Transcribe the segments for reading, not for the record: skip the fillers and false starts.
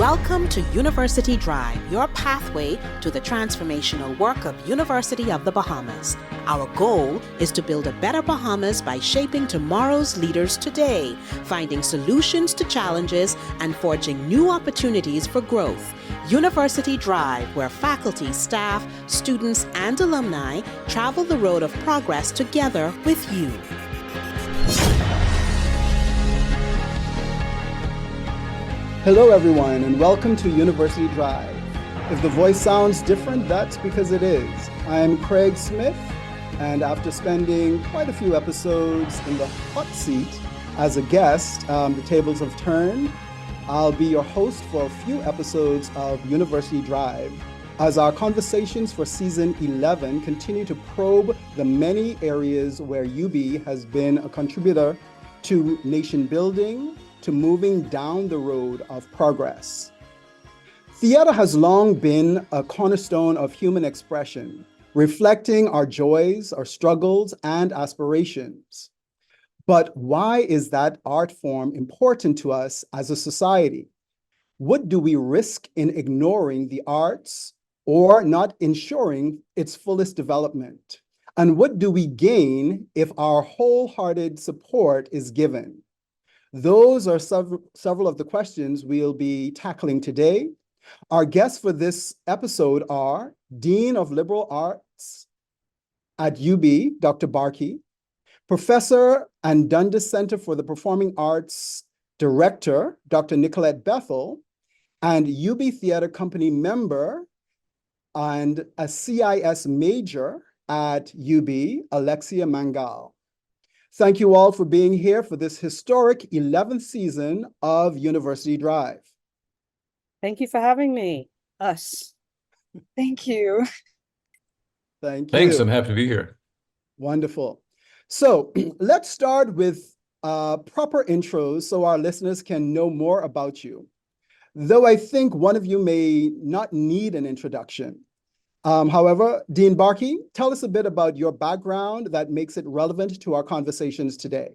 Welcome to University Drive, your pathway to the transformational work of University of the Bahamas. Our goal is to build a better Bahamas by shaping tomorrow's leaders today, finding solutions to challenges, and forging new opportunities for growth. University Drive, where faculty, staff, students, and alumni travel the road of progress together with you. Hello everyone, and welcome to University Drive. If the voice sounds different, that's because it is. I'm Craig Smith, and after spending quite a few episodes in the hot seat as a guest, the tables have turned. I'll be your host for a few episodes of University Drive as our conversations for season 11 continue to probe the many areas where UB has been a contributor to nation building, to moving down the road of progress. Theater has long been a cornerstone of human expression, reflecting our joys, our struggles, and aspirations. But why is that art form important to us as a society? What do we risk in ignoring the arts or not ensuring its fullest development? And what do we gain if our wholehearted support is given? Those are several of the questions we'll be tackling today. Our guests for this episode are Dean of Liberal Arts at UB, Dr. Barkey, Professor and Dundas Center for the Performing Arts Director, Dr. Nicolette Bethel, and UB Theater Company member and a CIS major at UB, Alexia Mangal. Thank you all for being here for this historic 11th season of University Drive. Thank you for having me. Us. Thank you. Thank you. Thanks, I'm happy to be here. Wonderful. So let's start with proper intros so our listeners can know more about you. Though I think one of you may not need an introduction. However, Dean Barkey, tell us a bit about your background that makes it relevant to our conversations today.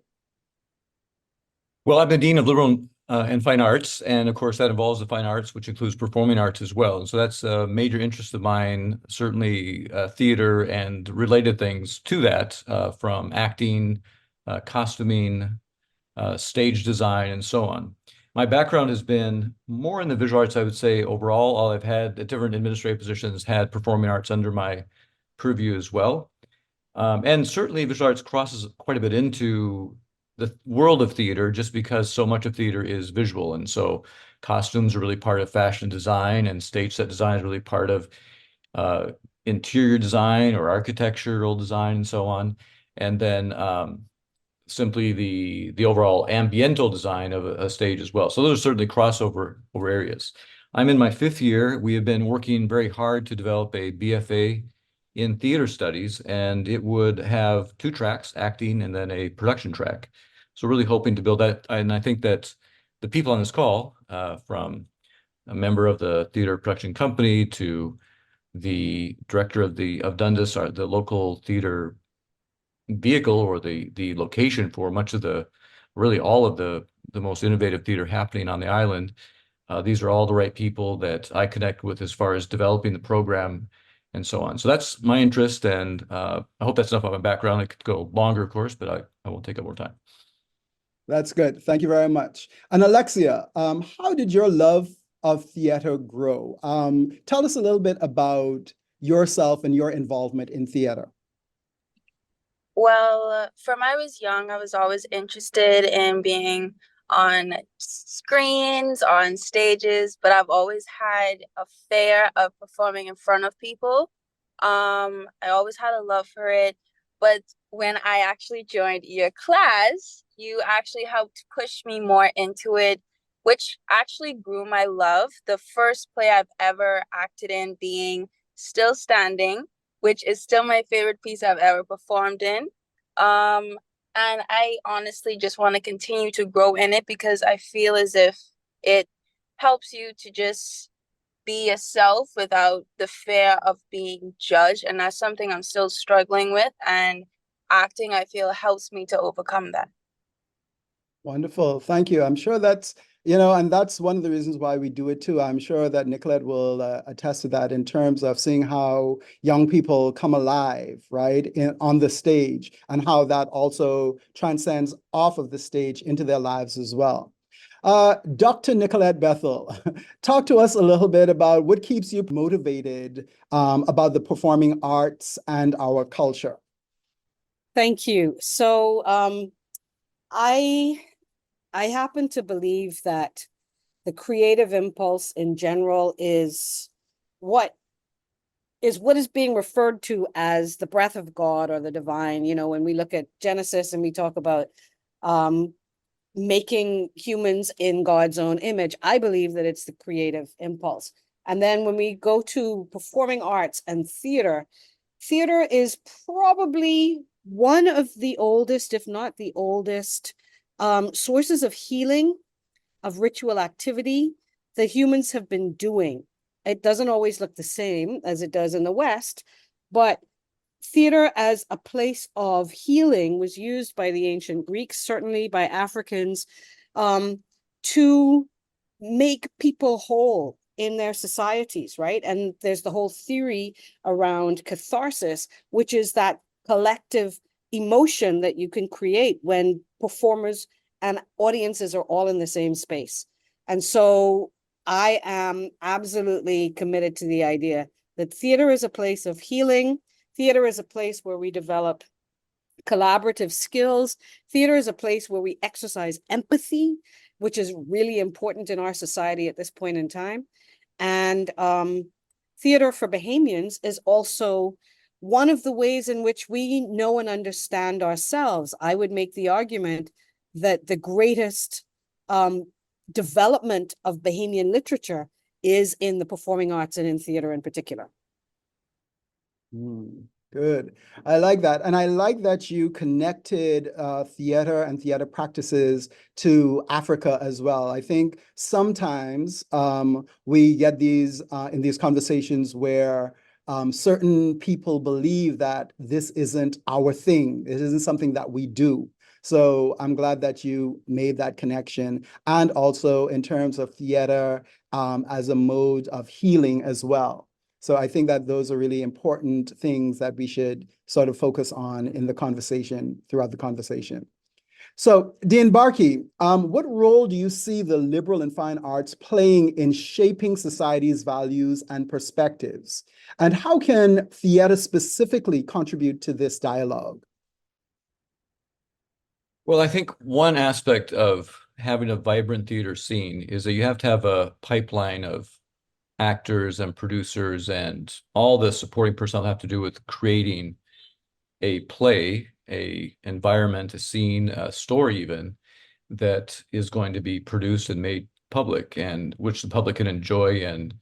Well, I'm the Dean of Liberal and Fine Arts, and of course that involves the fine arts, which includes performing arts as well. And so that's a major interest of mine, certainly theater and related things to that, from acting, costuming, stage design, and so on. My background has been more in the visual arts, I would say, overall. All I've had at different administrative positions had performing arts under my purview as well. And certainly visual arts crosses quite a bit into the world of theater just because so much of theater is visual. And so costumes are really part of fashion design, and stage set design is really part of interior design or architectural design and so on. And then simply the overall ambiental design of a stage as well. So those are certainly crossover areas. I'm in my 5th year. We have been working very hard to develop a BFA in theater studies, and it would have 2 tracks, acting and then a production track. So really hoping to build that. And I think that the people on this call, from a member of the theater production company to the director of Dundas, are the local theater vehicle or the location for much of really all of the most innovative theater happening on the island. These are all the right people that I connect with as far as developing the program and so on. So that's my interest, and I hope that's enough of my background. It could go longer, of course, but I won't take up more time. That's good. Thank you very much. And Alexia, how did your love of theater grow? Tell us a little bit about yourself and your involvement in theater. Well, from I was young, I was always interested in being on screens, on stages, but I've always had a fear of performing in front of people. I always had a love for it. But when I actually joined your class, you actually helped push me more into it, which actually grew my love. The first play I've ever acted in being Still Standing, which is still my favorite piece I've ever performed in. And I honestly just want to continue to grow in it because I feel as if it helps you to just be yourself without the fear of being judged. And that's something I'm still struggling with. And acting, I feel, helps me to overcome that. Wonderful. Thank you. I'm sure that's And that's one of the reasons why we do it too. I'm sure that Nicolette will attest to that in terms of seeing how young people come alive, right, on the stage, and how that also transcends off of the stage into their lives as well. Dr. Nicolette Bethel, talk to us a little bit about what keeps you motivated about the performing arts and our culture. Thank you. So I happen to believe that the creative impulse in general is what is being referred to as the breath of God or the divine. When we look at Genesis and we talk about making humans in God's own image, I believe that it's the creative impulse. And then when we go to performing arts and theater is probably one of the oldest, if not the oldest, sources of healing, of ritual activity that humans have been doing. It doesn't always look the same as it does in the West, but theater as a place of healing was used by the ancient Greeks, certainly by Africans, to make people whole in their societies, right? And there's the whole theory around catharsis, which is that collective emotion that you can create when performers and audiences are all in the same space. And so I am absolutely committed to the idea that theater is a place of healing. Theater is a place where we develop collaborative skills. Theater is a place where we exercise empathy, which is really important in our society at this point in time. And theater for Bahamians is also one of the ways in which we know and understand ourselves. I would make the argument that the greatest development of Bahamian literature is in the performing arts and in theater in particular. Good. I like that. And I like that you connected theater and theater practices to Africa as well. I think sometimes we get these in these conversations where certain people believe that this isn't our thing. It isn't something that we do. So I'm glad that you made that connection. And also in terms of theater as a mode of healing as well. So I think that those are really important things that we should sort of focus on in the conversation, throughout the conversation. So Dean Barkey, what role do you see the liberal and fine arts playing in shaping society's values and perspectives? And how can theater specifically contribute to this dialogue? Well, I think one aspect of having a vibrant theater scene is that you have to have a pipeline of actors and producers and all the supporting personnel have to do with creating a play, a environment, a scene, a story even, that is going to be produced and made public, and which the public can enjoy and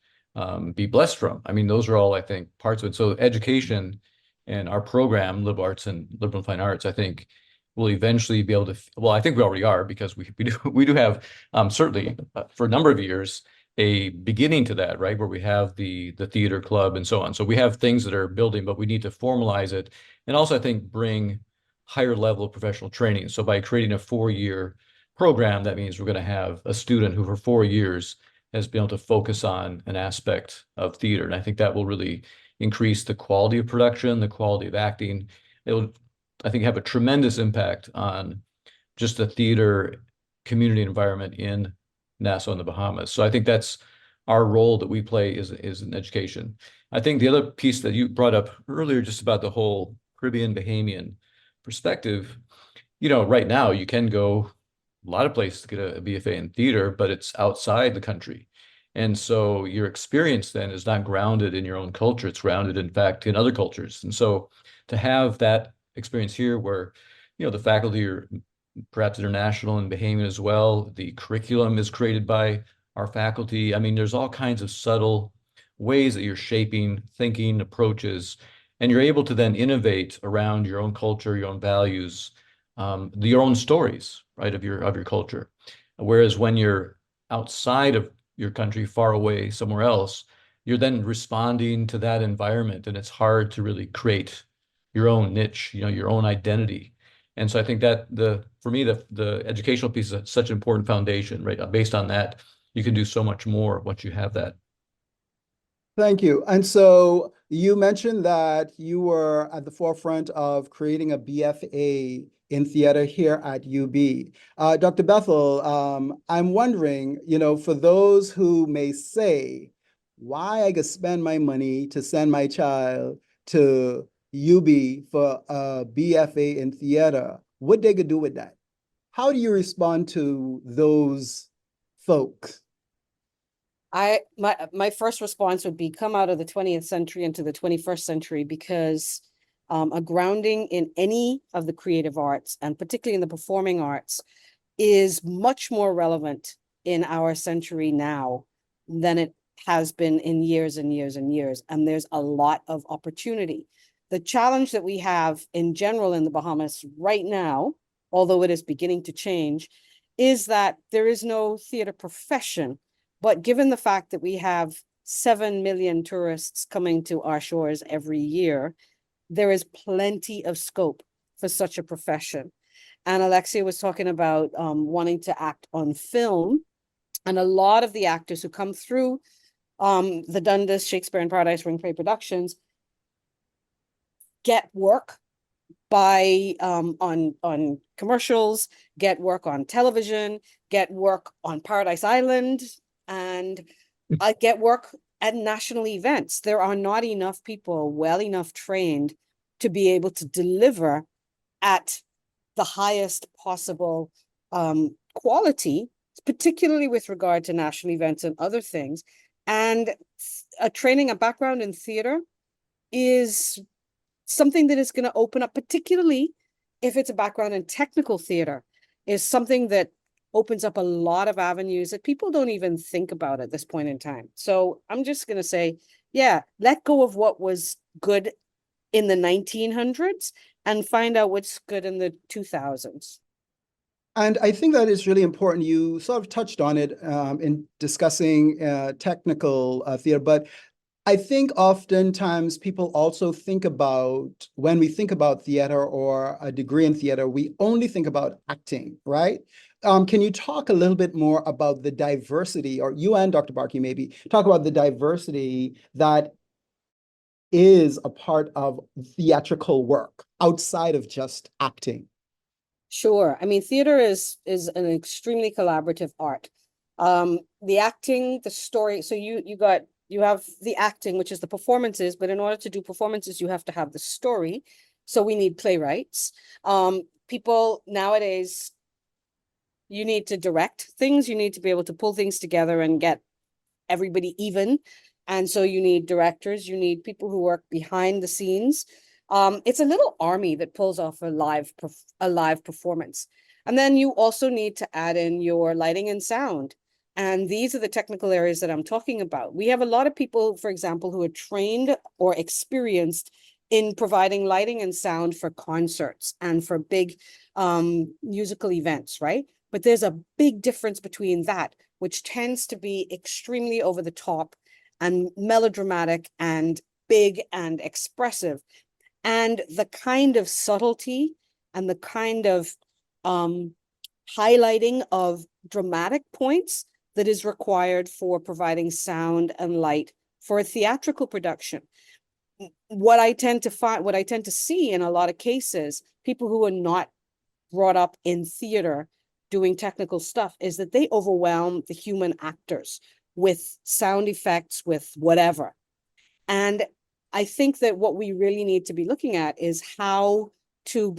be blessed from. I mean, those are all, I think, parts of it. So education and our program, Liberal Arts and Liberal and Fine Arts, I think will eventually be able to, well, I think we already are, because we do have certainly for a number of years a beginning to that, right, where we have the theater club and so on. So we have things that are building, but we need to formalize it, and also I think bring higher level of professional training. So by creating a 4-year program, that means we're going to have a student who for 4 years has been able to focus on an aspect of theater, and I think that will really increase the quality of production, the quality of acting. It'll, I think, have a tremendous impact on just the theater community environment in Nassau and the Bahamas. So I think that's our role that we play is in education. I think the other piece that you brought up earlier, just about the whole Caribbean Bahamian perspective, right now you can go a lot of places to get a BFA in theater, but it's outside the country. And so your experience then is not grounded in your own culture. It's grounded, in fact, in other cultures. And so to have that experience here where, the faculty are perhaps international and Bahamian as well. The curriculum is created by our faculty. I mean, there's all kinds of subtle ways that you're shaping thinking, approaches, and you're able to then innovate around your own culture, your own values, your own stories, right, of your culture. Whereas when you're outside of your country, far away somewhere else, you're then responding to that environment, and it's hard to really create your own niche, your own identity. And so I think that for me, the educational piece is such an important foundation, right? Based on that, you can do so much more once you have that. Thank you. And so you mentioned that you were at the forefront of creating a BFA in theater here at UB. Dr. Bethel, I'm wondering, for those who may say, why I could spend my money to send my child to UB for a BFA in theater, what they could do with that? How do you respond to those folks? My first response would be come out of the 20th century into the 21st century, because a grounding in any of the creative arts, and particularly in the performing arts, is much more relevant in our century now than it has been in years and years and years. And there's a lot of opportunity. The challenge that we have in general in the Bahamas right now, although it is beginning to change, is that there is no theater profession. But given the fact that we have 7 million tourists coming to our shores every year, there is plenty of scope for such a profession. And Alexia was talking about wanting to act on film. And a lot of the actors who come through the Dundas Shakespeare in Paradise Ring Play Productions get work by on commercials, get work on television, get work on Paradise Island, and get work at national events. There are not enough people well enough trained to be able to deliver at the highest possible quality, particularly with regard to national events and other things. And a background in theater is something that is going to open up, particularly if it's a background in technical theater, is something that opens up a lot of avenues that people don't even think about at this point in time. So I'm just going to say, yeah, let go of what was good in the 1900s and find out what's good in the 2000s. And I think that is really important. You sort of touched on it in discussing technical theater, but I think oftentimes people also think about, when we think about theater or a degree in theater, we only think about acting, right? Can you talk a little bit more about the diversity, or you and Dr. Barkey maybe, talk about the diversity that is a part of theatrical work outside of just acting? Sure. I mean, theater is an extremely collaborative art. The acting, the story, so you have the acting, which is the performances, but in order to do performances, you have to have the story. So we need playwrights. People nowadays, you need to direct things. You need to be able to pull things together and get everybody even. And so you need directors, you need people who work behind the scenes. It's a little army that pulls off a live performance. And then you also need to add in your lighting and sound. And these are the technical areas that I'm talking about. We have a lot of people, for example, who are trained or experienced in providing lighting and sound for concerts and for big musical events, right? But there's a big difference between that, which tends to be extremely over the top and melodramatic and big and expressive, and the kind of subtlety and the kind of highlighting of dramatic points that is required for providing sound and light for a theatrical production. What I tend to see in a lot of cases, people who are not brought up in theater doing technical stuff, is that they overwhelm the human actors with sound effects, with whatever. And I think that what we really need to be looking at is how to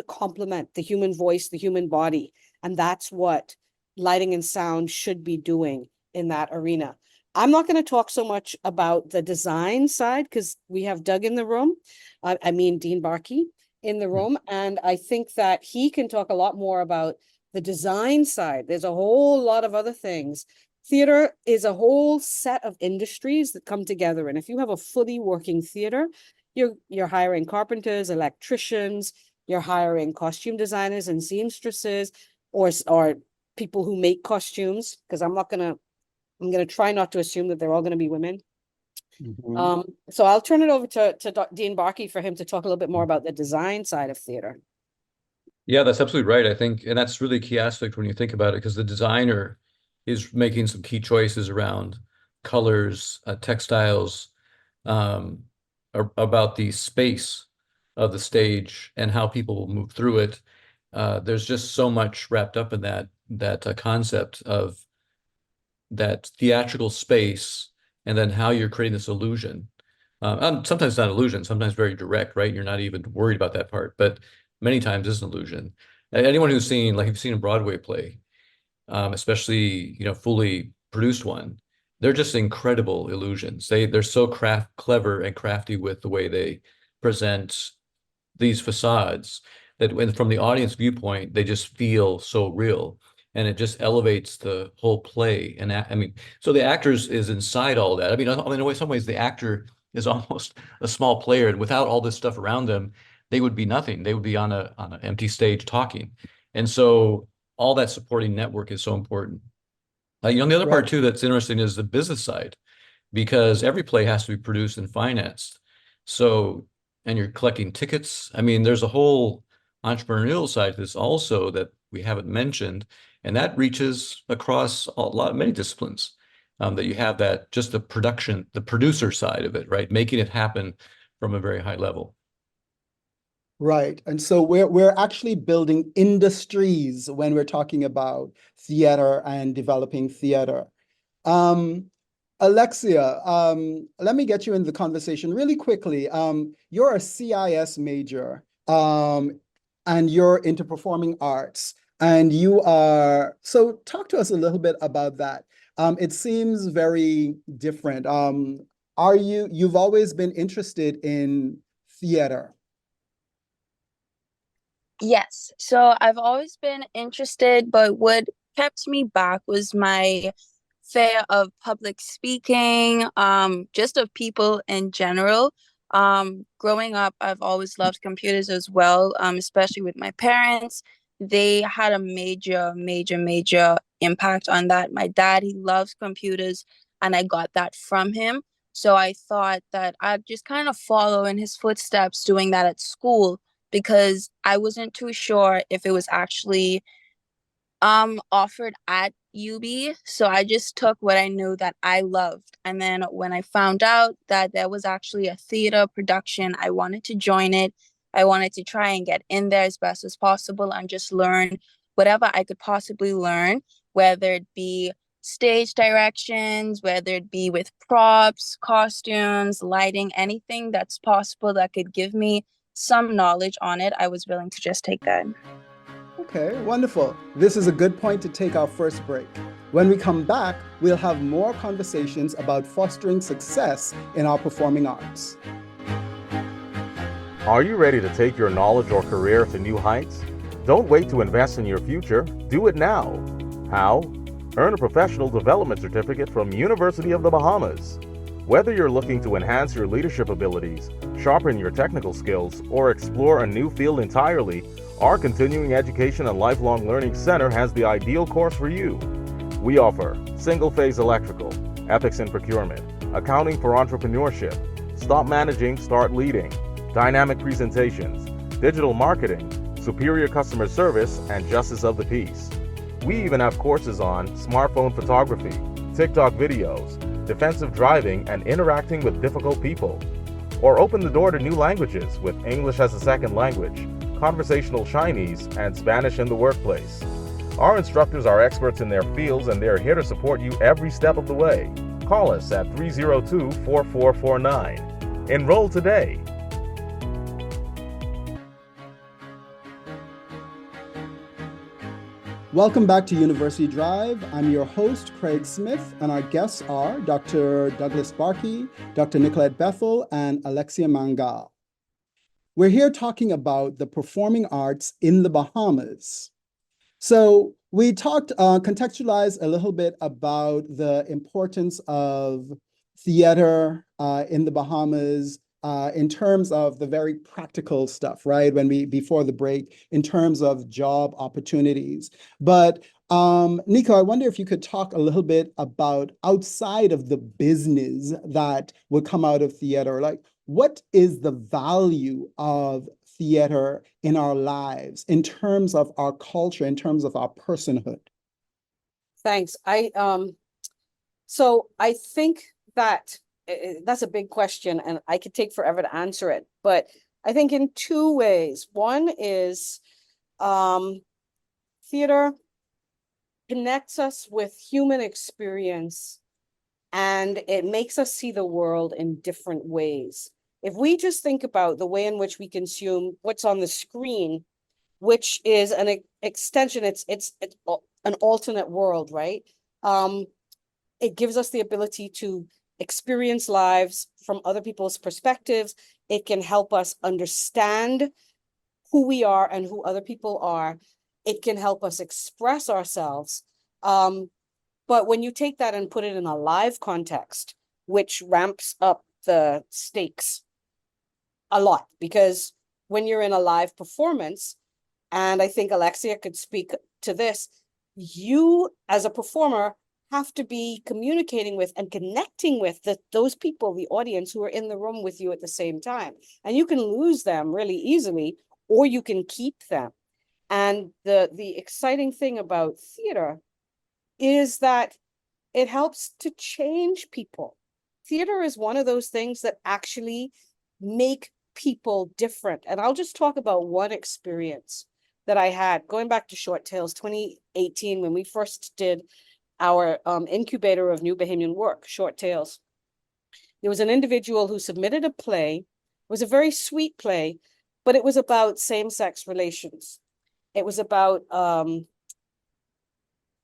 complement the human voice, the human body. And that's what lighting and sound should be doing in that arena. I'm not going to talk so much about the design side because we have Doug in the room. I mean, Dean Barkey in the room. And I think that he can talk a lot more about the design side. There's a whole lot of other things. Theater is a whole set of industries that come together. And if you have a fully working theater, you're hiring carpenters, electricians, you're hiring costume designers and seamstresses, or people who make costumes, because I'm going to try not to assume that they're all going to be women. Mm-hmm. So I'll turn it over to Dean Barkey for him to talk a little bit more about the design side of theater. Yeah, that's absolutely right. I think, and that's really a key aspect when you think about it, because the designer is making some key choices around colors, textiles, um, about the space of the stage and how people will move through it. There's just so much wrapped up in that concept of that theatrical space, and then how you're creating this illusion. Sometimes not illusion, sometimes very direct, right? You're not even worried about that part, but many times it's an illusion. Anyone who's seen, like, if you've seen a Broadway play, especially, fully produced one, they're just incredible illusions. They're so clever and crafty with the way they present these facades, that when from the audience viewpoint, they just feel so real, and it just elevates the whole play. And I mean, so the actors is inside all that. I mean, in some ways, the actor is almost a small player, and without all this stuff around them, they would be nothing. They would be on an empty stage talking. And so all that supporting network is so important. The other Right. part too that's interesting is the business side, because every play has to be produced and financed. So, and you're collecting tickets. I mean, there's a whole entrepreneurial side to this also that we haven't mentioned, and that reaches across many disciplines. That you have that, just the producer side of it, right? Making it happen from a very high level. Right. And so we're actually building industries when we're talking about theater and developing theater. Alexia, let me get you in the conversation really quickly. You're a CIS major, and you're into performing arts, and so talk to us a little bit about that. It seems very different. You've always been interested in theater? Yes. So I've always been interested, but what kept me back was my fear of public speaking, just of people in general. Growing up, I've always loved computers as well, especially with my parents. They had a major, major, major impact on that. My dad, he loves computers, and I got that from him. So I thought that I'd just kind of follow in his footsteps doing that at school, because I wasn't too sure if it was actually offered at UB. So I just took what I knew that I loved. And then when I found out that there was actually a theater production, I wanted to join it. I wanted to try and get in there as best as possible and just learn whatever I could possibly learn, whether it be stage directions, whether it be with props, costumes, lighting, anything that's possible that could give me some knowledge on it. I was willing to just take that. Okay, wonderful. This is a good point to take our first break. When we come back, we'll have more conversations about fostering success in our performing arts. Are you ready to take your knowledge or career to new heights? Don't wait to invest in your future. Do it now. How? Earn a professional development certificate from University of the Bahamas. Whether you're looking to enhance your leadership abilities, sharpen your technical skills, or explore a new field entirely, our Continuing Education and Lifelong Learning Center has the ideal course for you. We offer single-phase electrical, ethics in procurement, accounting for entrepreneurship, stop managing, start leading, dynamic presentations, digital marketing, superior customer service, and justice of the peace. We even have courses on smartphone photography, TikTok videos, defensive driving, and interacting with difficult people. Or open the door to new languages with English as a second language, conversational Chinese, and Spanish in the workplace. Our instructors are experts in their fields, and they're here to support you every step of the way. Call us at 302-4449. Enroll today. Welcome back to University Drive. I'm your host, Craig Smith, and our guests are Dr. Douglas Barkey, Dr. Nicolette Bethel, and Alexia Mangal. We're here talking about the performing arts in the Bahamas. So we contextualized a little bit about the importance of theater in the Bahamas in terms of the very practical stuff, right? Before the break, in terms of job opportunities. But Nico, I wonder if you could talk a little bit about outside of the business that would come out of theater, like what is the value of theater in our lives, in terms of our culture, in terms of our personhood? Thanks. So I think that that's a big question, and I could take forever to answer it. But I think in two ways. One is theater connects us with human experience, and it makes us see the world in different ways. If we just think about the way in which we consume what's on the screen, which is an extension, it's an alternate world, right? It gives us the ability to experience lives from other people's perspectives. It can help us understand who we are and who other people are. It can help us express ourselves. But when you take that and put it in a live context, which ramps up the stakes a lot, because when you're in a live performance, and I think Alexia could speak to this, you as a performer have to be communicating with and connecting with those people, the audience who are in the room with you at the same time. And you can lose them really easily, or you can keep them. And the exciting thing about theater is that it helps to change people. Theater is one of those things that actually make people different. And I'll just talk about one experience that I had going back to Short Tales 2018, when we first did our incubator of new Bahamian work, Short Tales. There was an individual who submitted a play. It was a very sweet play, but it was about same-sex relations. It was about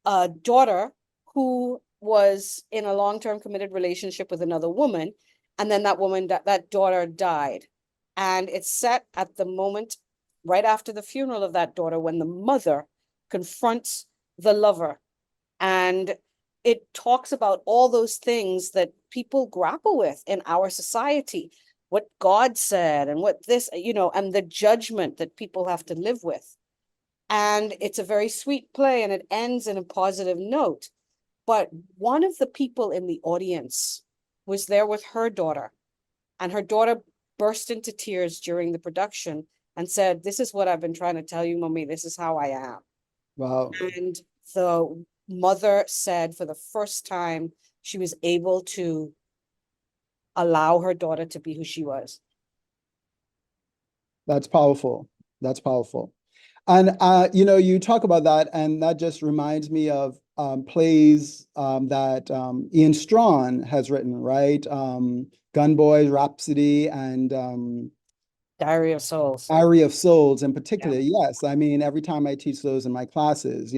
a daughter who was in a long-term committed relationship with another woman, and then that daughter died. And it's set at the moment right after the funeral of that daughter, when the mother confronts the lover. And it talks about all those things that people grapple with in our society, what God said and what this, and the judgment that people have to live with. And it's a very sweet play, and it ends in a positive note. But one of the people in the audience was there with her daughter, and her daughter burst into tears during the production and said, "This is what I've been trying to tell you, Mommy. This is how I am." Wow. And the mother said for the first time she was able to allow her daughter to be who she was. That's powerful. That's powerful. And, you talk about that, and that just reminds me of plays that Ian Strawn has written, right? Gun Boys, Rhapsody, and Diary of Souls. Diary of Souls in particular. Yes. I mean, every time I teach those in my classes,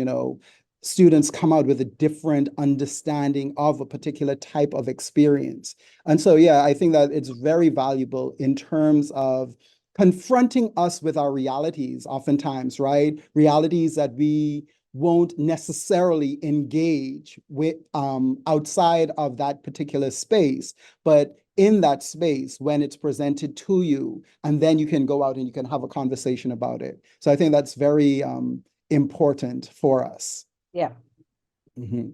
students come out with a different understanding of a particular type of experience. And so, yeah, I think that it's very valuable in terms of confronting us with our realities, oftentimes, right? Realities that we won't necessarily engage with outside of that particular space, but in that space when it's presented to you, and then you can go out and you can have a conversation about it. So I think that's very important for us. Yeah. Mm-hmm.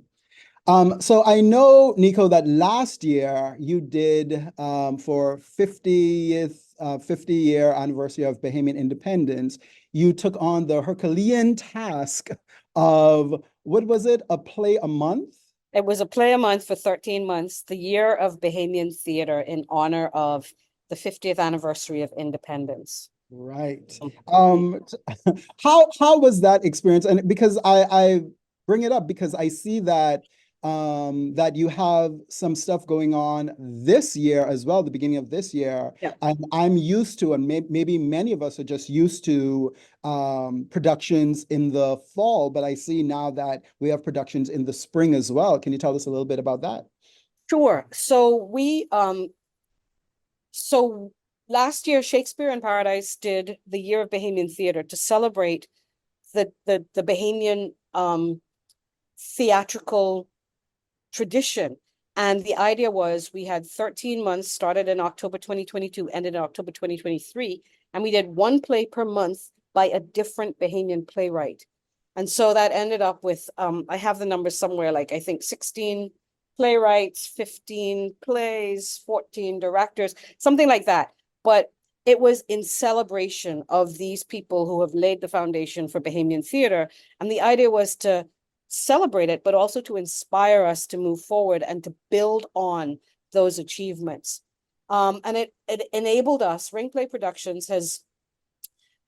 So I know, Nico, that last year you did for 50-year anniversary of Bahamian independence, you took on the Herculean task of, what was it, a play a month? It was a play a month for 13 months, the year of Bahamian theater in honor of the 50th anniversary of independence. Right. How was that experience? And because I bring it up because I see that that you have some stuff going on this year as well, the beginning of this year. Yeah. And I'm used to, and maybe many of us are just used to productions in the fall, but I see now that we have productions in the spring as well. Can you tell us a little bit about that? Sure. So last year, Shakespeare in Paradise did the Year of Bahamian Theater to celebrate the Bahamian theatrical tradition. And the idea was we had 13 months, started in October 2022, ended in October 2023, and we did one play per month by a different Bahamian playwright. And so that ended up with, I have the numbers somewhere, like I think 16 playwrights, 15 plays, 14 directors, something like that. But it was in celebration of these people who have laid the foundation for Bahamian theater. And the idea was to celebrate it, but also to inspire us to move forward and to build on those achievements. And it enabled us, Ring Play Productions has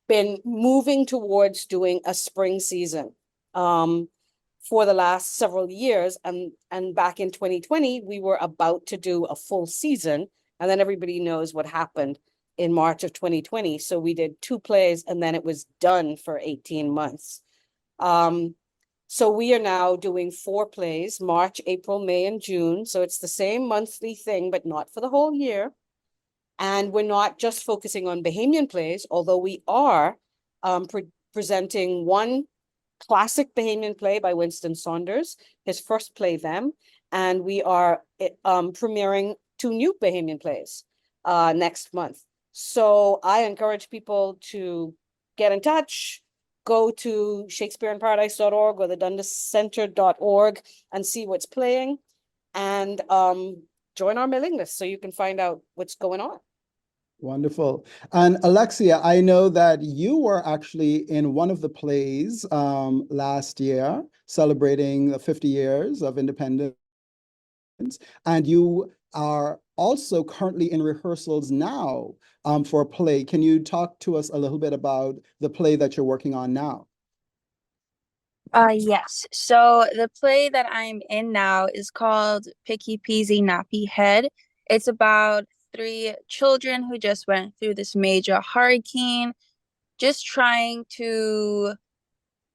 been moving towards doing a spring season for the last several years. And back in 2020, we were about to do a full season. And then everybody knows what happened in March of 2020. So we did 2 plays and then it was done for 18 months. So we are now doing 4 plays, March, April, May, and June. So it's the same monthly thing, but not for the whole year. And we're not just focusing on Bahamian plays, although we are presenting one classic Bahamian play by Winston Saunders, his first play, Them. And we are premiering 2 new Bahamian plays next month. So I encourage people to get in touch, go to shakespeareinparadise.org or the dundascenter.org and see what's playing, and join our mailing list so you can find out what's going on. Wonderful. And Alexia, I know that you were actually in one of the plays last year, celebrating the 50 years of independence, and you are also currently in rehearsals now for a play. Can you talk to us a little bit about the play that you're working on now? Yes. So the play that I'm in now is called Picky Peasy Nappy Head. It's about 3 children who just went through this major hurricane, just trying to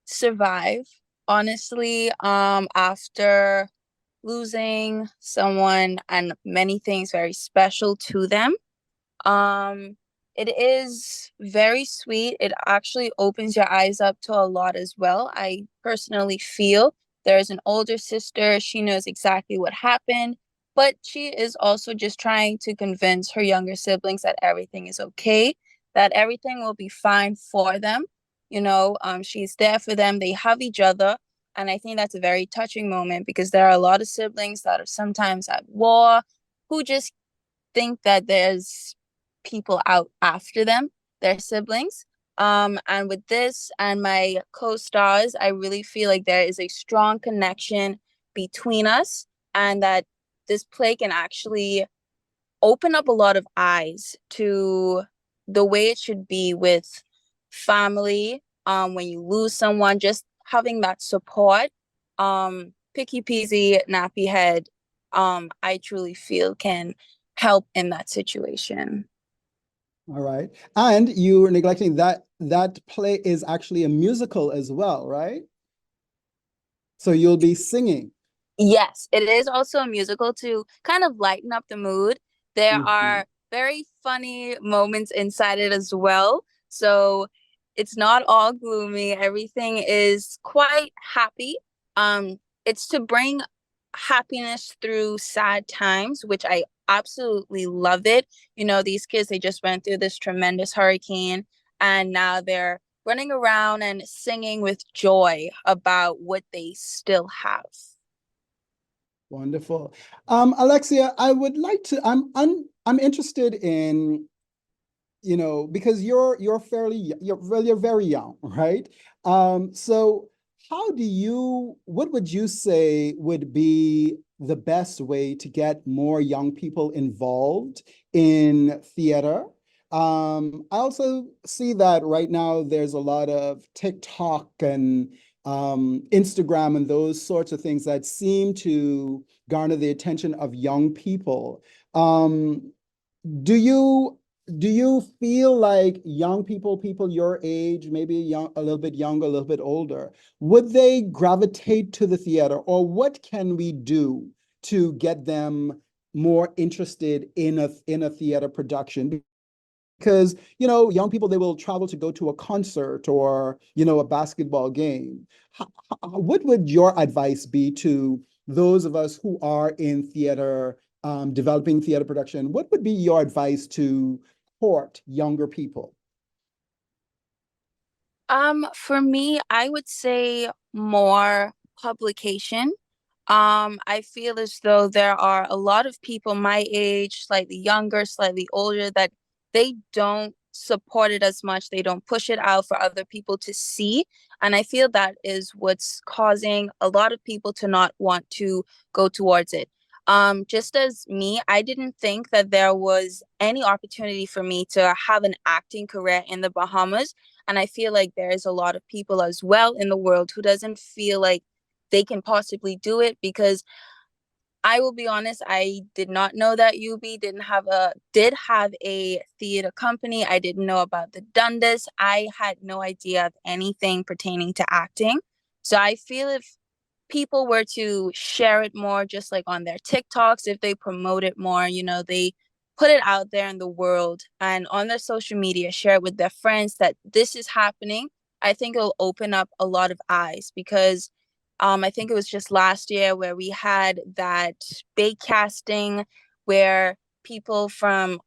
survive, honestly, after losing someone and many things very special to them. It is very sweet. It actually opens your eyes up to a lot as well. I personally feel there's an older sister. She knows exactly what happened, but she is also just trying to convince her younger siblings that everything is okay, that everything will be fine for them. She's there for them. They have each other. And I think that's a very touching moment because there are a lot of siblings that are sometimes at war who just think that there's people out after them, their siblings. And with this and my co-stars, I really feel like there is a strong connection between us, and that this play can actually open up a lot of eyes to the way it should be with family. When you lose someone, just having that support. Picky Peasy Nappy Head, I truly feel can help in that situation. All right. And you were neglecting that play is actually a musical as well, right? So you'll be singing. Yes, it is also a musical to kind of lighten up the mood. There are very funny moments inside it as well. So it's not all gloomy. Everything is quite happy. It's to bring happiness through sad times, which I absolutely love it. These kids, they just went through this tremendous hurricane, and now they're running around and singing with joy about what they still have. Wonderful. Alexia, I would like to, I'm interested in, because you're very young, right? So what would you say would be the best way to get more young people involved in theater? I also see that right now there's a lot of TikTok and Instagram and those sorts of things that seem to garner the attention of young people. Do you feel like young people your age, maybe a little bit younger, a little bit older, would they gravitate to the theater, or what can we do to get them more interested in a theater production? Because, young people, they will travel to go to a concert or, a basketball game. What would your advice be to those of us who are in theater, developing theater production? What would be your advice to court younger people? For me, I would say more publication. I feel as though there are a lot of people my age, slightly younger, slightly older, that they don't support it as much. They don't push it out for other people to see. And I feel that is what's causing a lot of people to not want to go towards it. Just as me, I didn't think that there was any opportunity for me to have an acting career in the Bahamas. And I feel like there's a lot of people as well in the world who doesn't feel like they can possibly do it, because I will be honest, I did not know that UB did have a theater company. I didn't know about the Dundas. I had no idea of anything pertaining to acting. So I feel if people were to share it more, just like on their TikToks, if they promote it more, they put it out there in the world and on their social media, share it with their friends that this is happening, I think it'll open up a lot of eyes. Because I think it was just last year where we had that big casting where people from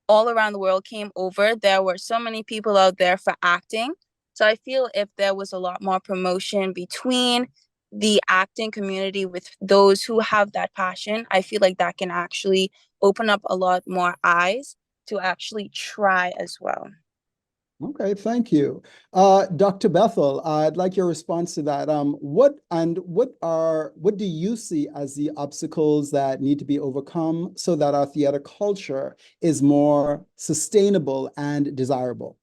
all around the world came over. There were so many people out there for acting. So I feel if there was a lot more promotion between the acting community with those who have that passion, I feel like that can actually open up a lot more eyes to actually try as well. Okay, thank you. Dr. Bethel, I'd like your response to that. What do you see as the obstacles that need to be overcome so that our theater culture is more sustainable and desirable?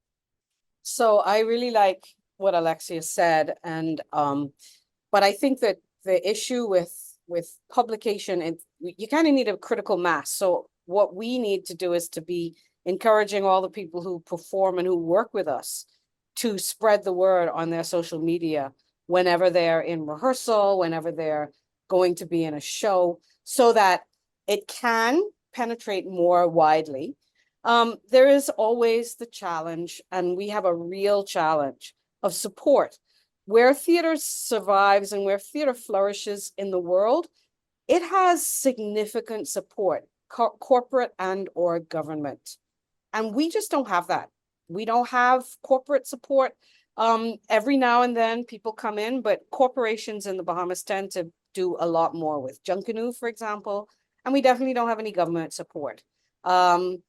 So I really like what Alexia said, and but I think that the issue with publication, you kind of need a critical mass. So what we need to do is to be encouraging all the people who perform and who work with us to spread the word on their social media whenever they're in rehearsal, whenever they're going to be in a show, so that it can penetrate more widely. There is always the challenge, and we have a real challenge of support. Where theater survives and where theater flourishes in the world, it has significant support, corporate and or government. And we just don't have that. We don't have corporate support. Every now and then people come in, but corporations in the Bahamas tend to do a lot more with Junkanoo, for example, and we definitely don't have any government support. And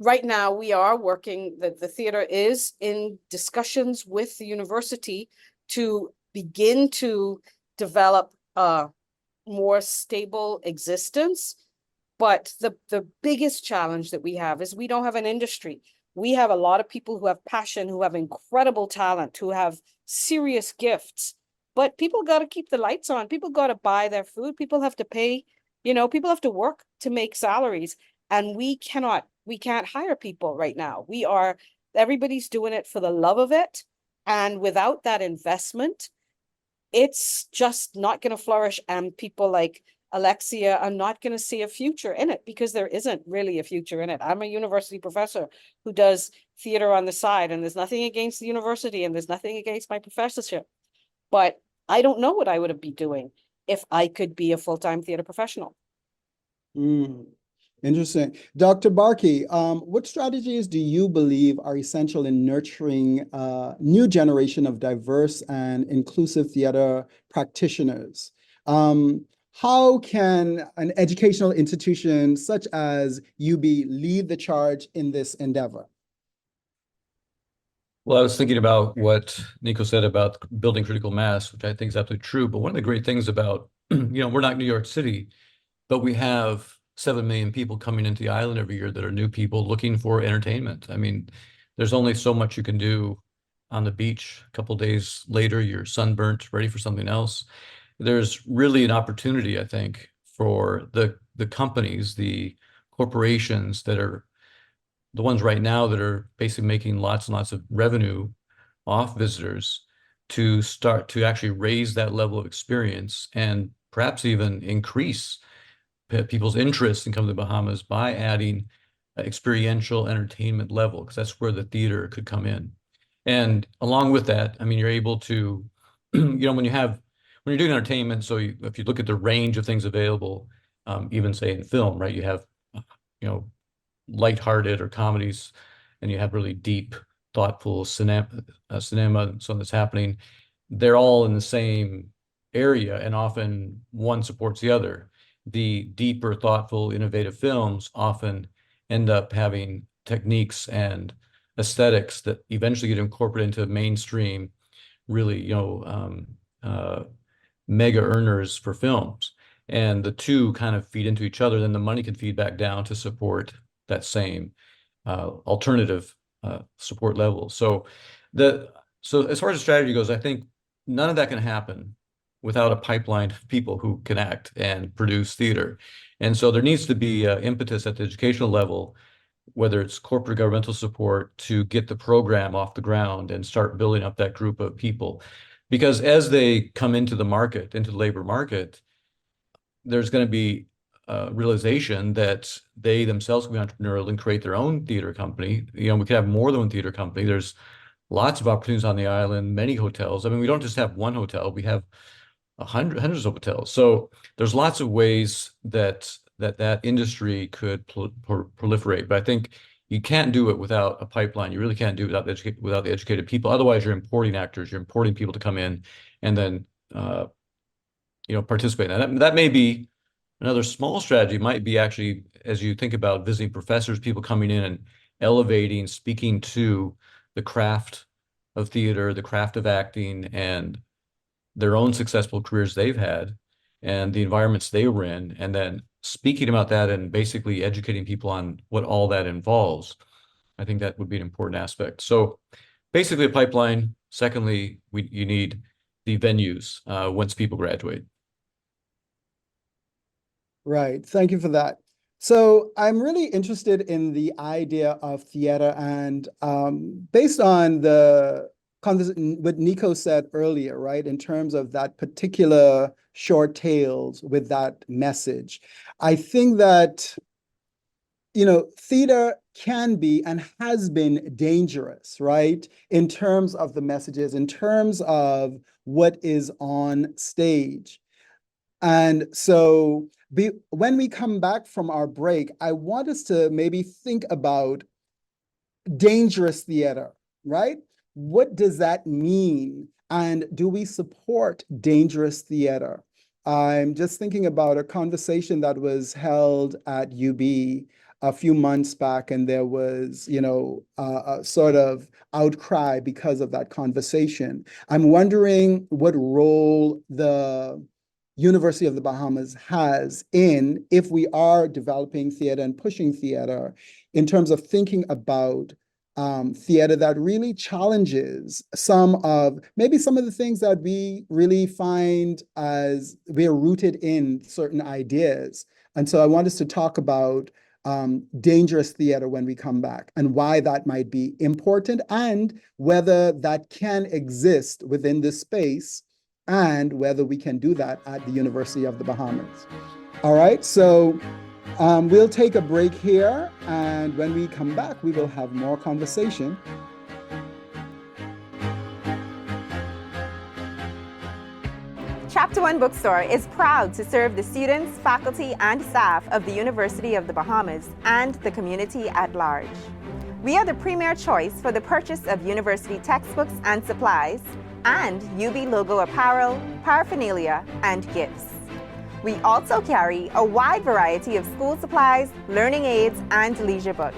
right now we are working, the theater is in discussions with the university to begin to develop a more stable existence. But the biggest challenge that we have is we don't have an industry. We have a lot of people who have passion, who have incredible talent, who have serious gifts, but people got to keep the lights on. People got to buy their food. People have to pay, people have to work to make salaries. And we can't hire people right now. Everybody's doing it for the love of it. And without that investment, it's just not going to flourish. And people like Alexia are not going to see a future in it, because there isn't really a future in it. I'm a university professor who does theater on the side, and there's nothing against the university and there's nothing against my professorship, but I don't know what I would be doing if I could be a full-time theater professional. Interesting. Dr. Barkey, what strategies do you believe are essential in nurturing a new generation of diverse and inclusive theater practitioners? How can an educational institution such as UB lead the charge in this endeavor? Well, I was thinking about what Nico said about building critical mass, which I think is absolutely true. But one of the great things about, we're not New York City, but we have 7 million people coming into the island every year that are new people looking for entertainment. I mean, there's only so much you can do on the beach. A couple of days later, you're sunburnt, ready for something else. There's really an opportunity, I think, for the companies, the corporations that are the ones right now that are basically making lots and lots of revenue off visitors, to start to actually raise that level of experience and perhaps even increase people's interest in coming to the Bahamas by adding experiential entertainment level, because that's where the theater could come in. And along with that, I mean, you're able to, when you're doing entertainment, so if you look at the range of things available, even say in film, right, you have, lighthearted or comedies, and you have really deep, thoughtful cinema, and so on that's happening. They're all in the same area, and often one supports the other. The deeper, thoughtful, innovative films often end up having techniques and aesthetics that eventually get incorporated into mainstream, really, mega earners for films. And the two kind of feed into each other, then the money can feed back down to support that same alternative support level. So as far as the strategy goes, I think none of that can happen without a pipeline of people who can act and produce theater. And so there needs to be impetus at the educational level, whether it's corporate governmental support, to get the program off the ground and start building up that group of people. Because as they come into the market, into the labor market, there's going to be a realization that they themselves can be entrepreneurial and create their own theater company. We could have more than one theater company. There's lots of opportunities on the island, many hotels. I mean, we don't just have one hotel, we have hundreds of hotels. So there's lots of ways that industry could proliferate. But I think you can't do it without a pipeline. You really can't do it without the educated people. Otherwise, you're importing actors, you're importing people to come in and then participate. And that may be another small strategy. Might be actually, as you think about visiting professors, people coming in and elevating, speaking to the craft of theater, the craft of acting, and their own successful careers they've had and the environments they were in, and then speaking about that and basically educating people on what all that involves. I think that would be an important aspect. So basically a pipeline. Secondly, you need the venues once people graduate. Right. Thank you for that. So I'm really interested in the idea of theater, and based on the conversation what Nico said earlier, right, in terms of that particular short tales with that message, I think that, theater can be and has been dangerous, right, in terms of the messages, in terms of what is on stage. And so when we come back from our break, I want us to maybe think about dangerous theater, right? What does that mean? And do we support dangerous theater? I'm just thinking about a conversation that was held at UB a few months back, and there was, a sort of outcry because of that conversation. I'm wondering what role the University of the Bahamas has if we are developing theater and pushing theater, in terms of thinking about theater that really challenges some of the things that we really find as we're rooted in certain ideas. And so I want us to talk about dangerous theater when we come back, and why that might be important, and whether that can exist within this space, and whether we can do that at the University of the Bahamas. All right, so we'll take a break here, and when we come back, we will have more conversation. Chapter One Bookstore is proud to serve the students, faculty, and staff of the University of the Bahamas and the community at large. We are the premier choice for the purchase of university textbooks and supplies, and UB logo apparel, paraphernalia, and gifts. We also carry a wide variety of school supplies, learning aids, and leisure books.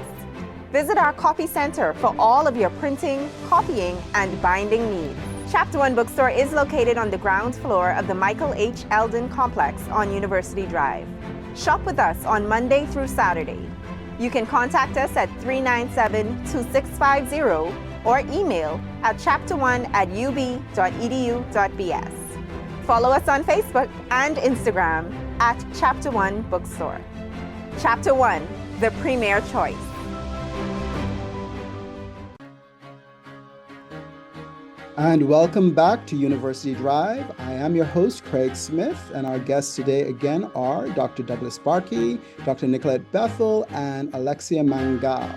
Visit our copy center for all of your printing, copying, and binding needs. Chapter One Bookstore is located on the ground floor of the Michael H. Eldon Complex on University Drive. Shop with us on Monday through Saturday. You can contact us at 397-2650 or email at chapter1@ub.edu.bs. Follow us on Facebook and Instagram at Chapter One Bookstore. Chapter One, the premier choice. And welcome back to University Drive. I am your host, Craig Smith, and our guests today again are Dr. Douglas Barkey, Dr. Nicolette Bethel, and Alexia Mangal.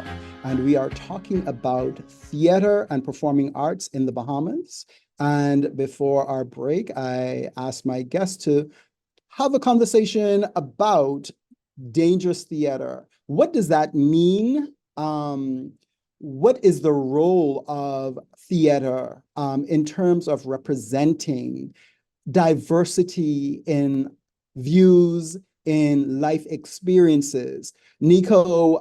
And we are talking about theater and performing arts in the Bahamas. And before our break, I asked my guests to have a conversation about dangerous theater. What does that mean? What is the role of theater in terms of representing diversity in views in life experiences. Nico,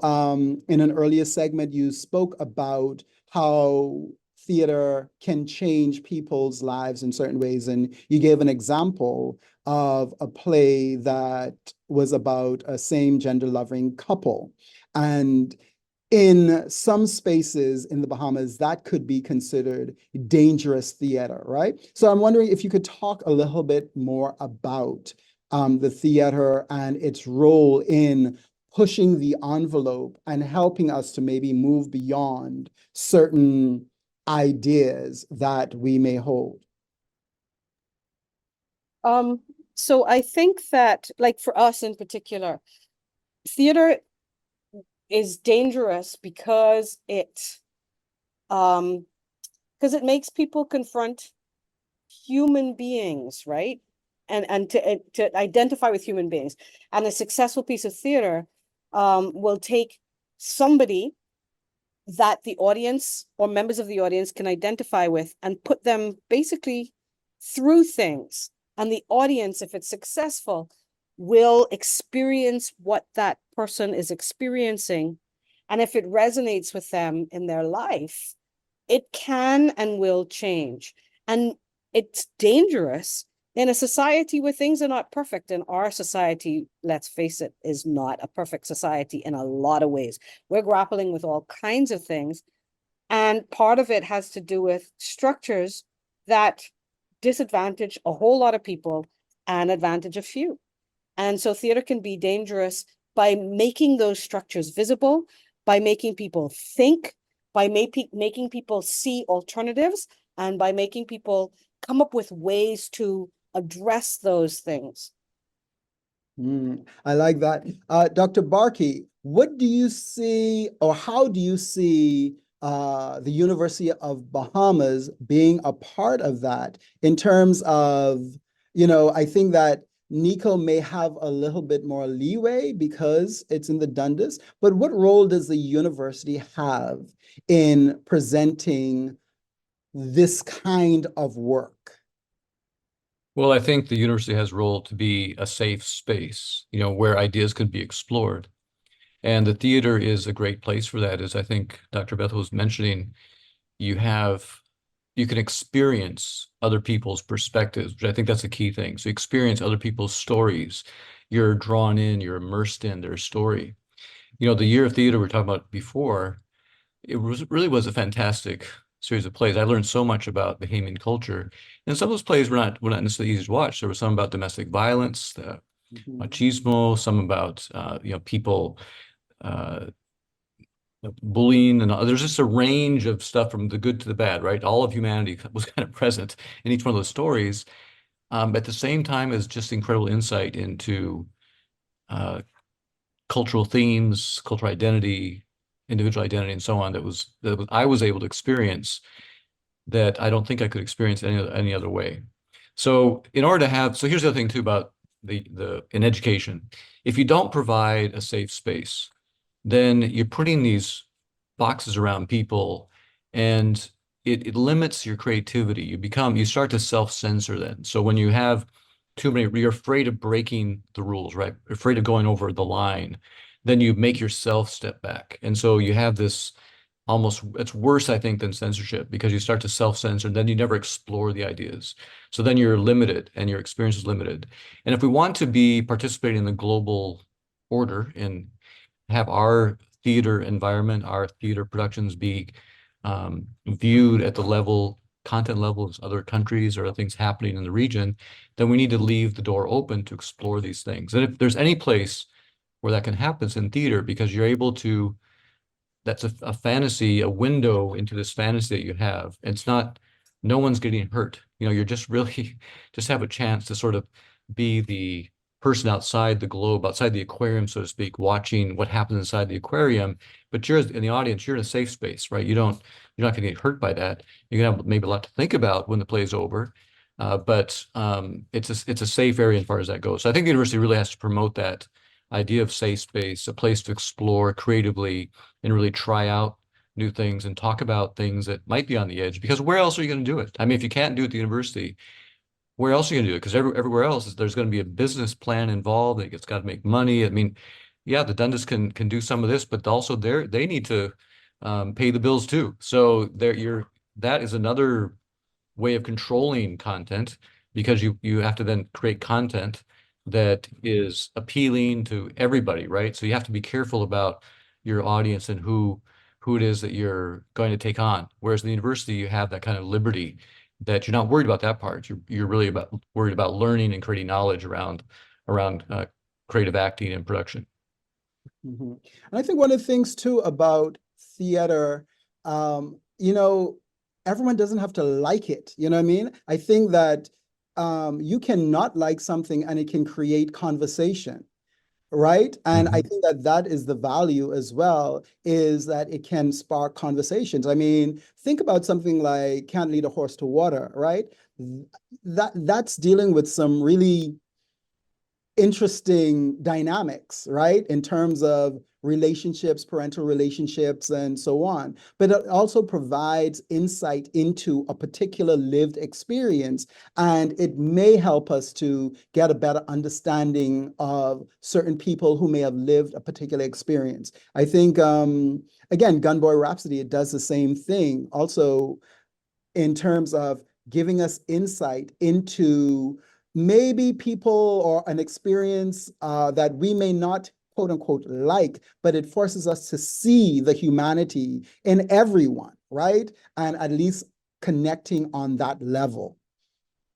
in an earlier segment, you spoke about how theater can change people's lives in certain ways. And you gave an example of a play that was about a same gender loving couple. And in some spaces in the Bahamas, that could be considered dangerous theater, right? So I'm wondering if you could talk a little bit more about the theater and its role in pushing the envelope and helping us to maybe move beyond certain ideas that we may hold. So I think that, like, for us in particular, theater is dangerous because it makes people confront human beings, right? And to identify with human beings. And a successful piece of theater will take somebody that the audience or members of the audience can identify with and put them basically through things. And the audience, if it's successful, will experience what that person is experiencing. And if it resonates with them in their life, it can and will change. And it's dangerous in a society where things are not perfect. And our society, let's face it, is not a perfect society in a lot of ways. We're grappling with all kinds of things. And part of it has to do with structures that disadvantage a whole lot of people and advantage a few. And so theater can be dangerous by making those structures visible, by making people think, by making people see alternatives, and by making people come up with ways to address those things. I like that. Dr. Barkey, what do you see, or how do you see the University of Bahamas being a part of that in terms of, I think that Nico may have a little bit more leeway because it's in the Dundas, but what role does the university have in presenting this kind of work? Well, I think the university has a role to be a safe space, where ideas can be explored. And the theater is a great place for that, as I think Dr. Bethel was mentioning. You can experience other people's perspectives, which I think that's a key thing. So you experience other people's stories. You're drawn in, you're immersed in their story. The Year of Theater we were talking about before, it really was a fantastic series of plays. I learned so much about Bahamian culture. And some of those plays were not necessarily easy to watch. There were some about domestic violence, machismo, some about people bullying, and there's just a range of stuff from the good to the bad, right? All of humanity was kind of present in each one of those stories. At the same time as just incredible insight into cultural themes, cultural identity, individual identity, and so on, that I was able to experience that I don't think I could experience any other way. So in order to have, so here's the other thing too about in education, if you don't provide a safe space, then you're putting these boxes around people, and it limits your creativity. You start to self-censor then. So when you have too many, you're afraid of breaking the rules, right? You're afraid of going over the line. Then you make yourself step back. And so you have this it's worse, I think, than censorship, because you start to self-censor, and then you never explore the ideas. So then you're limited and your experience is limited. And if we want to be participating in the global order and have our theater environment, our theater productions be viewed at the content level of other countries or things happening in the region, then we need to leave the door open to explore these things. And if there's any place where that can happen, it's in theater, because you're able to, that's a fantasy, a window into this fantasy that you have. It's not, no one's getting hurt. You're just really just have a chance to sort of be the person outside the globe, outside the aquarium, so to speak, watching what happens inside the aquarium. But you're in the audience, you're in a safe space, right? You're not going to get hurt by that. You're going to have maybe a lot to think about when the play is over. But it's a safe area as far as that goes. So I think the university really has to promote that idea of safe space, a place to explore creatively and really try out new things and talk about things that might be on the edge, because where else are you going to do it? I mean, if you can't do it at the university, where else are you going to do it? Because everywhere else, there's going to be a business plan involved. It's got to make money. I mean, yeah, the Dundas can do some of this, but also they need to pay the bills too. So that is another way of controlling content, because you have to then create content that is appealing to everybody, right? So you have to be careful about your audience and who it is that you're going to take on. Whereas in the university, you have that kind of liberty that you're not worried about that part. You're really worried about learning and creating knowledge around creative acting and production. And I think one of the things too about theater, you know, everyone doesn't have to like it. You know what I mean? I think that you can not like something and it can create conversation, right? And I think that is the value as well, is that it can spark conversations. I mean, think about something like Can't Lead a Horse to Water, right? That's dealing with some really interesting dynamics, right? In terms of relationships, parental relationships, and so on. But it also provides insight into a particular lived experience, and it may help us to get a better understanding of certain people who may have lived a particular experience. I think, again, Gunboy Rhapsody, it does the same thing also in terms of giving us insight into maybe people or an experience that we may not quote unquote like, but it forces us to see the humanity in everyone, right? And at least connecting on that level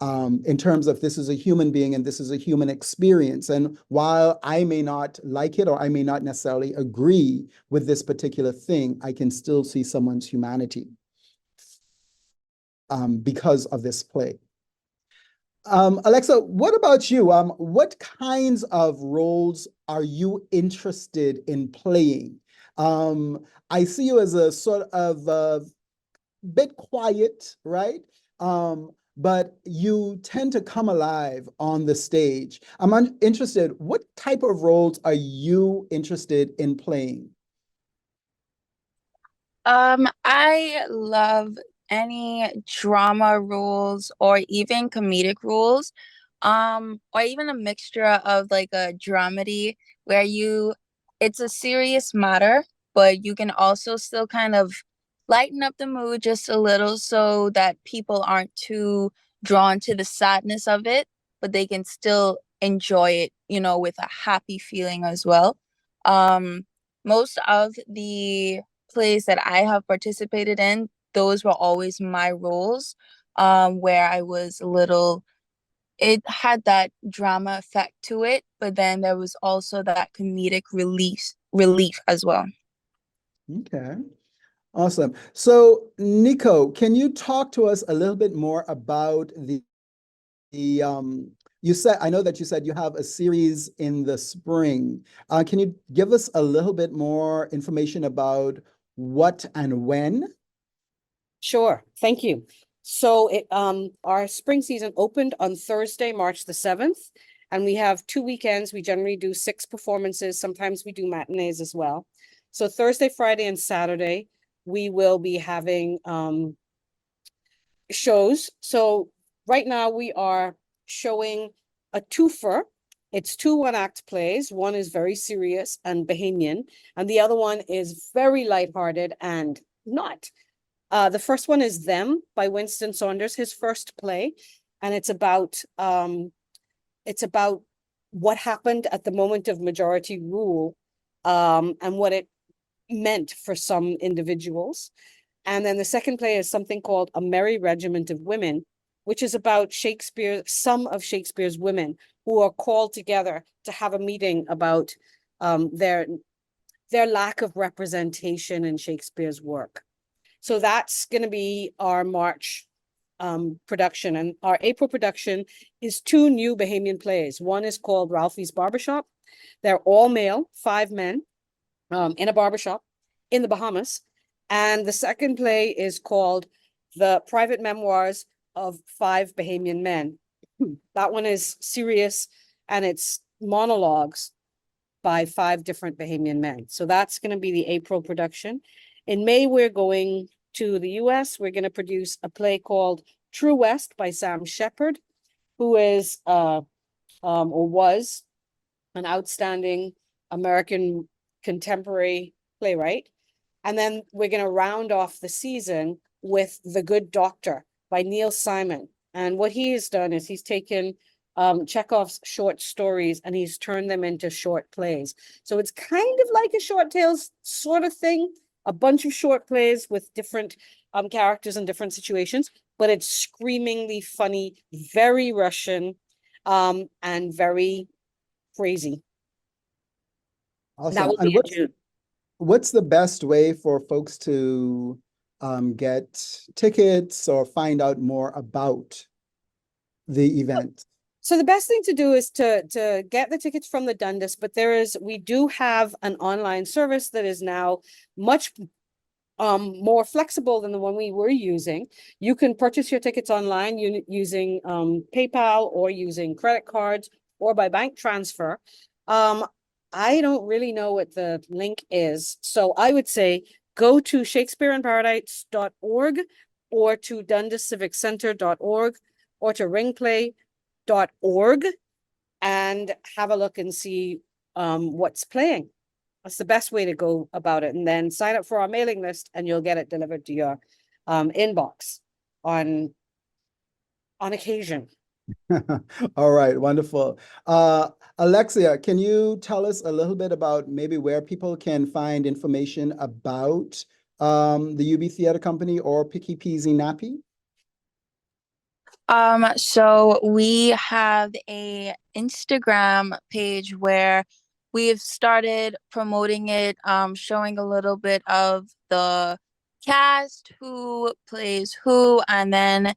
in terms of this is a human being and this is a human experience. And while I may not like it or I may not necessarily agree with this particular thing, I can still see someone's humanity because of this play. Alexa, what about you? What kinds of roles are you interested in playing? I see you as a sort of bit quiet, right? But you tend to come alive on the stage. I'm interested, what type of roles are you interested in playing? I love any drama roles or even comedic roles, or even a mixture of like a dramedy where it's a serious matter, but you can also still kind of lighten up the mood just a little so that people aren't too drawn to the sadness of it, but they can still enjoy it, with a happy feeling as well. Most of the plays that I have participated in, those were always my roles, where I was it had that drama effect to it, but then there was also that comedic relief as well. Okay, awesome. So Nico, can you talk to us a little bit more about I know that you said you have a series in the spring. Can you give us a little bit more information about what and when? Sure, thank you. So our spring season opened on Thursday, March the 7th, and we have 2 weekends. We generally do 6 performances. Sometimes we do matinees as well. So Thursday, Friday, and Saturday, we will be having shows. So right now we are showing a twofer. It's 2 one-act plays. One is very serious and Bahamian, and the other one is very lighthearted and not. The first one is Them by Winston Saunders, his first play, and it's about what happened at the moment of majority rule, and what it meant for some individuals. And then the second play is something called A Merry Regiment of Women, which is about some of Shakespeare's women who are called together to have a meeting about their lack of representation in Shakespeare's work. So that's going to be our March production. And our April production is 2 new Bahamian plays. One is called Ralphie's Barbershop. They're all male, 5 men in a barbershop in the Bahamas. And the second play is called The Private Memoirs of 5 Bahamian Men. That one is serious, and it's monologues by 5 different Bahamian men. So that's going to be the April production. In May, we're going to the US. We're going to produce a play called True West by Sam Shepard. who is or was an outstanding American contemporary playwright. And then we're going to round off the season with The Good Doctor by Neil Simon. And what he has done is he's taken Chekhov's short stories and he's turned them into short plays. So it's kind of like a short tales sort of thing, a bunch of short plays with different characters in different situations, but it's screamingly funny, very Russian, and very crazy. Awesome. That will And be in June. what's the best way for folks to get tickets or find out more about the event? So the best thing to do is to get the tickets from the Dundas, but we do have an online service that is now much more flexible than the one we were using. You can purchase your tickets online using PayPal or using credit cards or by bank transfer. I don't really know what the link is, so I would say go to shakespeareinparadise.org or to dundasciviccenter.org or to ringplay.org and have a look and see what's playing. That's the best way to go about it. And then sign up for our mailing list and you'll get it delivered to your inbox on occasion. All right, wonderful. Alexia, can you tell us a little bit about maybe where people can find information about the UB Theater Company or Picky Peasy Nappy? So we have a Instagram page where we've started promoting it, showing a little bit of the cast, who plays who, and then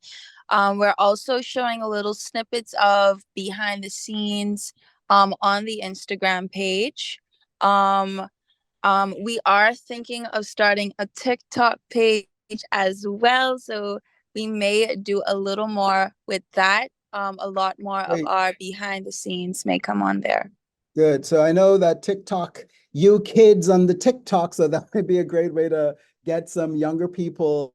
we're also showing a little snippets of behind the scenes on the Instagram page. We are thinking of starting a TikTok page as well, so we may do a little more with that. A lot more of our behind the scenes may come on there. Good. So I know that TikTok, you kids on the TikTok, so that might be a great way to get some younger people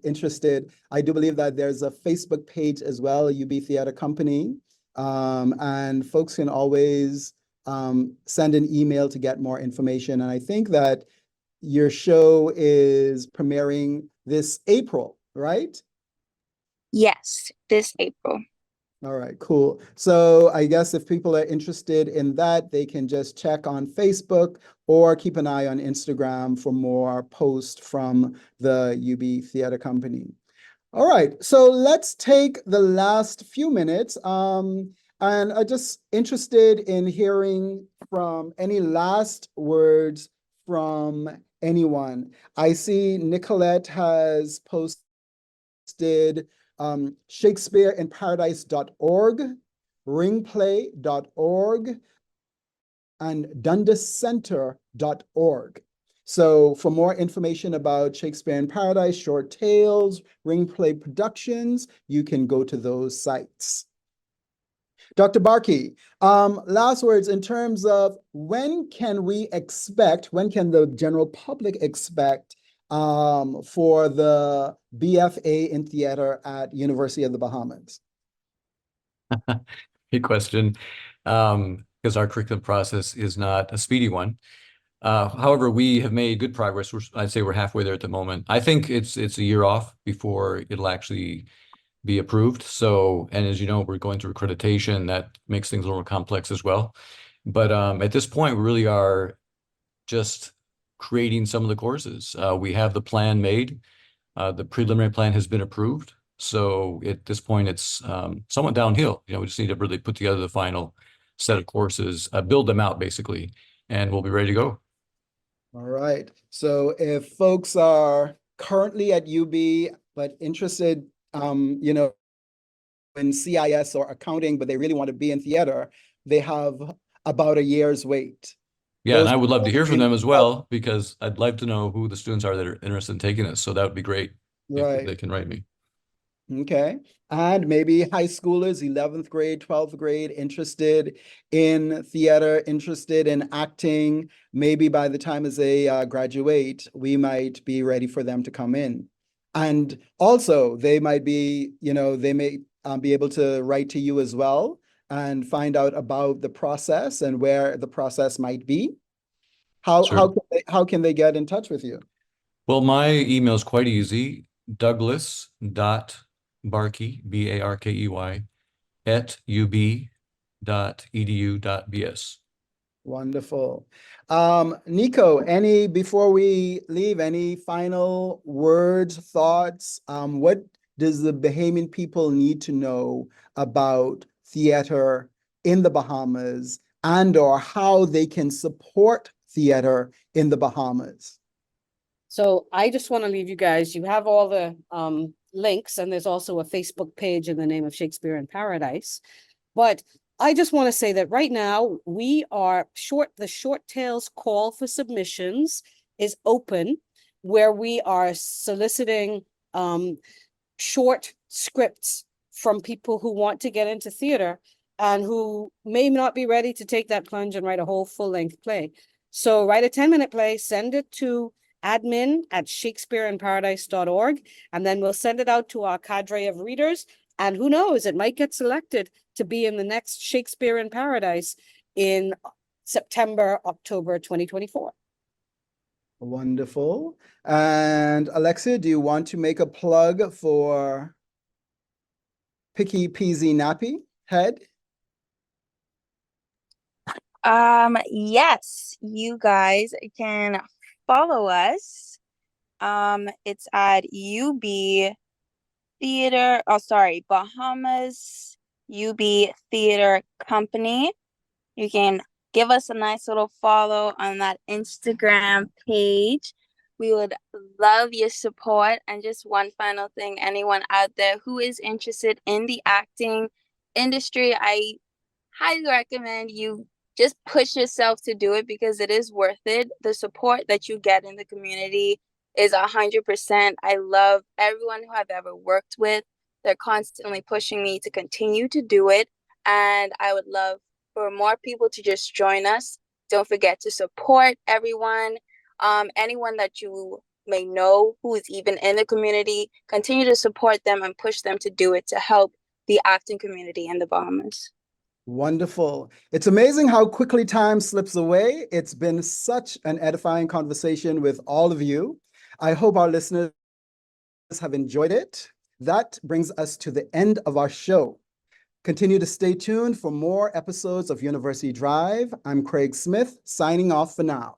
interested. I do believe that there's a Facebook page as well, UB Theater Company, and folks can always send an email to get more information. And I think that your show is premiering this April, right? Yes, this April. All right, cool. So I guess if people are interested in that, they can just check on Facebook or keep an eye on Instagram for more posts from the UB Theater Company. All right, so let's take the last few minutes. And I'm just interested in hearing from any last words from anyone. I see Nicolette has posted shakespeareinparadise.org, ringplay.org, and dundascenter.org. So for more information about Shakespeare in Paradise, Short Tales, Ringplay Productions, you can go to those sites. Dr. Barkey, last words in terms of when can the general public expect for the BFA in theater at University of the Bahamas? Good question, because our curriculum process is not a speedy one. However, we have made good progress. I'd say we're halfway there at the moment. I think it's a year off before it'll actually be approved. So, and as you know, we're going through accreditation. That makes things a little more complex as well. But at this point, we really are just creating some of the courses. We have the plan made. The preliminary plan has been approved. So at this point, it's somewhat downhill. We just need to really put together the final set of courses, build them out basically, and we'll be ready to go. All right. So if folks are currently at UB, but interested, in CIS or accounting, but they really want to be in theater, they have about a year's wait. Yeah, and I would love to hear from them as well, because I'd like to know who the students are that are interested in taking this. So that would be great if they can write me. Okay. And maybe high schoolers, 11th grade, 12th grade, interested in theater, interested in acting. Maybe by the time as they graduate, we might be ready for them to come in. And also they might be, they may be able to write to you as well and find out about the process and where the process might be? How Sure. how can they get in touch with you? Well, my email is quite easy, douglas.barkey, Barkey, at ub.edu.bs. Wonderful. Nico, before we leave, any final words, thoughts? What does the Bahamian people need to know about theater in the Bahamas and or how they can support theater in the Bahamas? So I just want to leave you guys, you have all the links, and there's also a Facebook page in the name of Shakespeare in Paradise. But I just want to say that right now we are the Short Tales call for submissions is open, where we are soliciting short scripts from people who want to get into theater and who may not be ready to take that plunge and write a whole full-length play. So write a 10-minute play, send it to admin@shakespeareinparadise.org, and then we'll send it out to our cadre of readers. And who knows, it might get selected to be in the next Shakespeare in Paradise in September, October 2024. Wonderful. And Alexia, do you want to make a plug for Picky Peasy Nappy Head? Yes, you guys can follow us. It's at UB Theater, Bahamas UB Theater Company. You can give us a nice little follow on that Instagram page. We would love your support. And just one final thing, anyone out there who is interested in the acting industry, I highly recommend you just push yourself to do it, because it is worth it. The support that you get in the community is 100%. I love everyone who I've ever worked with. They're constantly pushing me to continue to do it. And I would love for more people to just join us. Don't forget to support everyone. Anyone that you may know who is even in the community, continue to support them and push them to do it to help the acting community in the Bahamas. Wonderful. It's amazing how quickly time slips away. It's been such an edifying conversation with all of you. I hope our listeners have enjoyed it. That brings us to the end of our show. Continue to stay tuned for more episodes of University Drive. I'm Craig Smith, signing off for now.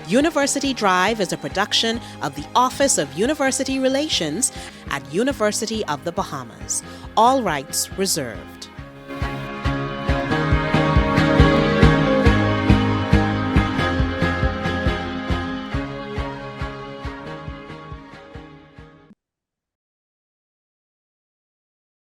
University Drive is a production of the Office of University Relations at University of the Bahamas. All rights reserved.